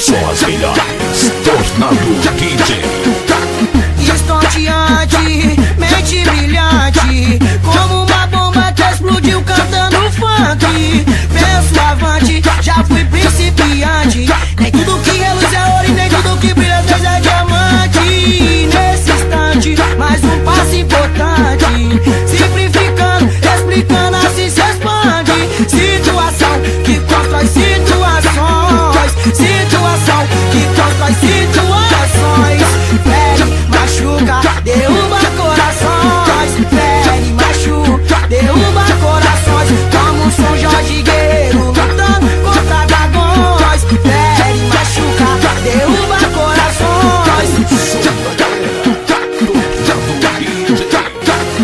Só as melhores, Tornado DJ. Estonteante, mente brilhante, como uma bomba que explodiu cantando funk. Penso avante, já fui principiante. Nem tudo que reluz é ouro e nem tudo que brilha às vezes é diamante. Nesse instante, mais um passo importante, simplificando, explicando, assim se expande. Situação que constrói situações, situação que constrói situações. Fere, machuca, derruba corações. Fere, machuca, derruba corações. Como um São Jorge guerreiro lutando contra dragões. Fere, machuca, derruba corações.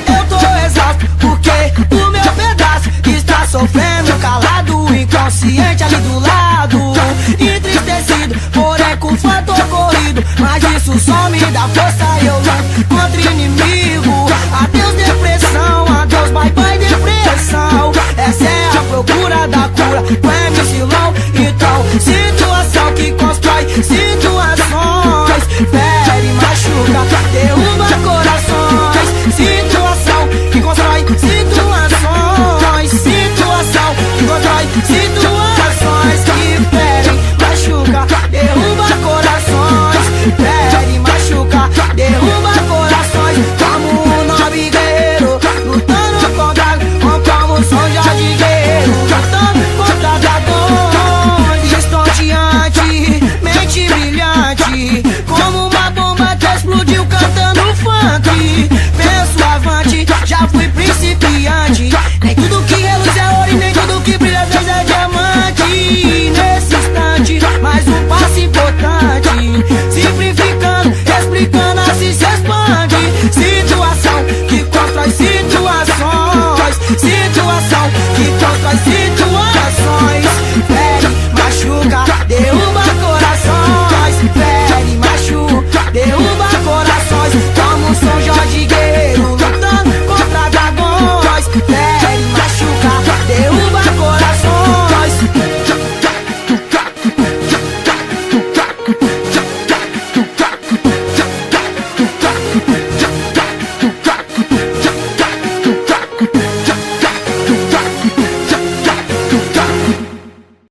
Eu tô exausto porque o meu pedaço está sofrendo calado, inconsciente ali do lado, entristecido, porém com fato corrido. Mas isso só me dá força